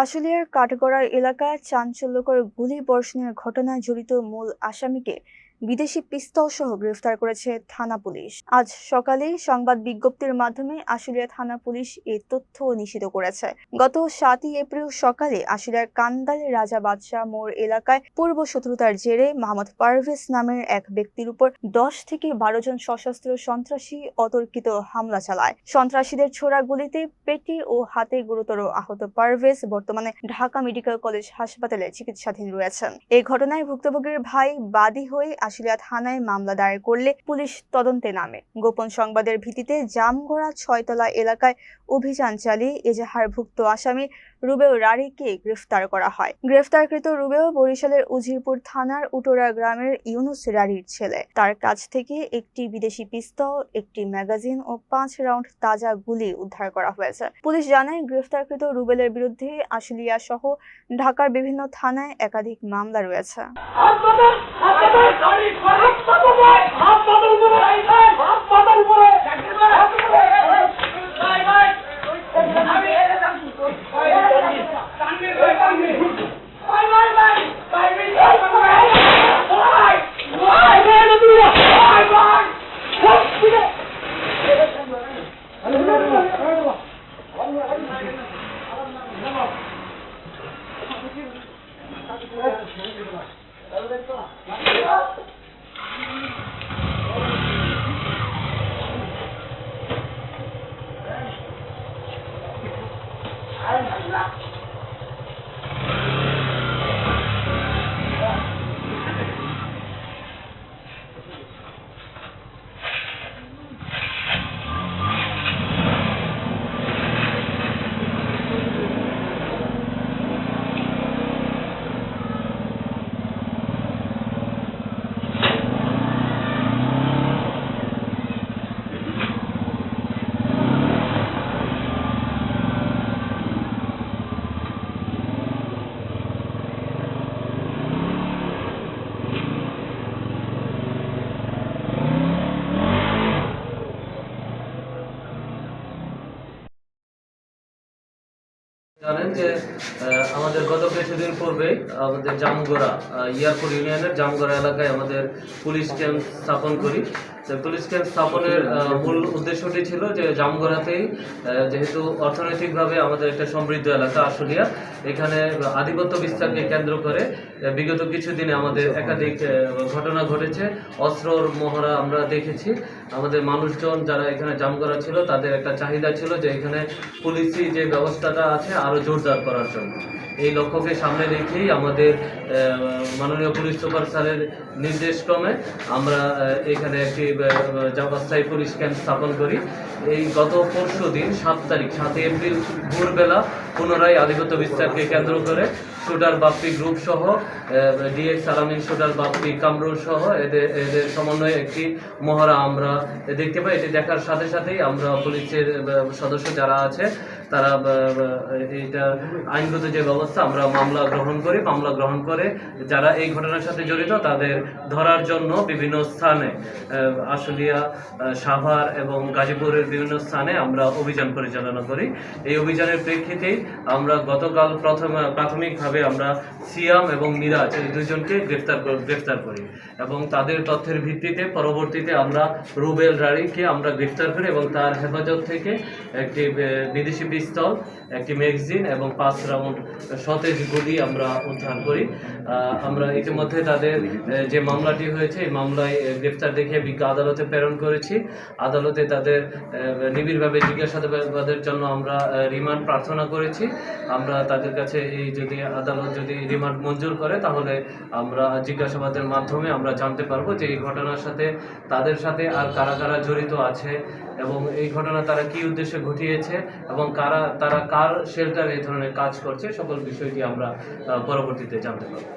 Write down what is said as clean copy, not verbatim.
আশুলিয়ার কাঠগড়া এলাকায় চাঞ্চল্যকর গুলিবর্ষণের ঘটনায় জড়িত মূল আসামিকে বিদেশি পিস্তল সহ গ্রেফতার করেছে থানা পুলিশ। আজ সকালে সংবাদ বিজ্ঞপ্তির মাধ্যমে আশুলিয়া থানা পুলিশ এই তথ্য নিশ্চিত করেছে। গত 7 এপ্রিল সকালে আশুলিয়ার কান্দাল রাজা বাদশাহ মোড় এলাকায় পূর্ব শত্রুতার জেরে মোহাম্মদ পারভেজ নামের এক ব্যক্তির উপর 10 থেকে 12 জন সশস্ত্র সন্ত্রাসী অতর্কিত হামলা চালায়। সন্ত্রাসীদের ছোড়া গুলিতে পেটে ও হাতে গুরুতর আহত পারভেজ বর্তমানে ঢাকা মেডিকেল কলেজ হাসপাতালে চিকিৎসাধীন রয়েছেন। এই ঘটনায় ভুক্তভোগীর ভাই বাদী হয়ে আশুলিয়া থানায় মামলা দায়ের করলে পুলিশ তদন্তে নামে। গোপন সংবাদের ভিত্তিতে জামগড়া 6তলা এলাকায় অভিযান চালিয়ে এজাহারভুক্ত আসামি রুবেল রারিকে গ্রেফতার করা হয়। গ্রেফতারকৃত রুবেল বরিশালের উজিরপুর থানার উটোরা গ্রামের ইউনুস রারির ছেলে। তার কাছ থেকে একটি বিদেশি পিস্তল, একটি ম্যাগাজিন ও 5 রাউন্ড তাজা গুলি উদ্ধার করা হয়েছে। পুলিশ জানায়, গ্রেফতারকৃত রুবেলের বিরুদ্ধে আশুলিয়া সহ ঢাকার বিভিন্ন থানায় একাধিক মামলা রয়েছে। জানেন যে আমাদের গত কিছুদিন পূর্বে আমাদের জামগড়া এয়ারপোর্ট ইউনিয়নের জামগড়া এলাকায় আমাদের পুলিশ ক্যাম্প স্থাপন করি। পুলিশ ক্যাম্প স্থাপনের মূল উদ্দেশ্যটি ছিল যে জামগড়াতেই যেহেতু অর্থনৈতিকভাবে আমাদের একটা সমৃদ্ধ এলাকা আশুলিয়া, এখানে আধিপত্য বিস্তারকে কেন্দ্র করে বিগত কিছুদিনে আমাদের একাধিক ঘটনা ঘটেছে। অস্ত্রর মহড়া আমরা দেখেছি। আমাদের মানুষজন যারা এখানে জামগড়া ছিল তাদের একটা চাহিদা ছিল যে এখানে পুলিশি যে ব্যবস্থাটা আছে আরও জোরদার করার জন্য। এই লক্ষ্যকে সামনে রেখেই আমাদের মাননীয় পুলিশ সুপার স্যারের নির্দেশক্রমে আমরা এখানে একটি অস্থায়ী পুলিশ ক্যাম্প স্থাপন করি। এই গত পরশু দিন 7 এপ্রিল ভোরবেলা পুনরায় আধিপত্য বিস্তারকে কেন্দ্র করে শুটার বাপ্পি গ্রুপ সহ ডিএক্স আলামিন, শুটার বাপ্পি, কামরুল সহ এদের সমন্বয়ে একটি মহড়া আমরা দেখতে পাই। এটি দেখার সাথে সাথেই আমরা পুলিশের সদস্য যারা আছে তারা এইটা আইনগত যে ব্যবস্থা আমরা মামলা গ্রহণ করি। মামলা গ্রহণ করে যারা এই ঘটনার সাথে জড়িত তাদের ধরার জন্য বিভিন্ন স্থানে আশুলিয়া, সাভার এবং গাজীপুরের বিভিন্ন স্থানে আমরা অভিযান পরিচালনা করি। এই অভিযানের প্রেক্ষিতেই আমরা গতকাল প্রাথমিকভাবে আমরা সিয়াম এবং মিরাজ এই দুজনকে গ্রেফতার করি এবং তাদের তথ্যের ভিত্তিতে পরবর্তীতে আমরা রুবেল রারিকে আমরা গ্রেফতার করি এবং তার হেফাজত থেকে একটি বিদেশি পিস্তল, একটি ম্যাগাজিন এবং 5 রাউন্ড সতেজ গুলি আমরা উদ্ধার করি। আমরা ইতিমধ্যে তাদের যে মামলাটি হয়েছে এই মামলায় গ্রেফতার দেখিয়ে বিজ্ঞ আদালতে প্রেরণ করেছি। আদালতে তাদের নিবিড়ভাবে জিজ্ঞাসাবাদের জন্য আমরা রিমান্ড প্রার্থনা করেছি। আমরা তাদের কাছে এই যদি আদালত যদি রিমান্ড মঞ্জুর করে তাহলে আমরা জিজ্ঞাসাবাদের মাধ্যমে আমরা জানতে পারবো যে এই ঘটনার সাথে তাদের সাথে আর কারা কারা জড়িত আছে এবং এই ঘটনা তারা কি উদ্দেশ্যে ঘটিয়েছে এবং তারা কার শেল্টার এই ধরনের কাজ করছে, সকল বিষয়টি আমরা পরবর্তীতে জানতে পারবো।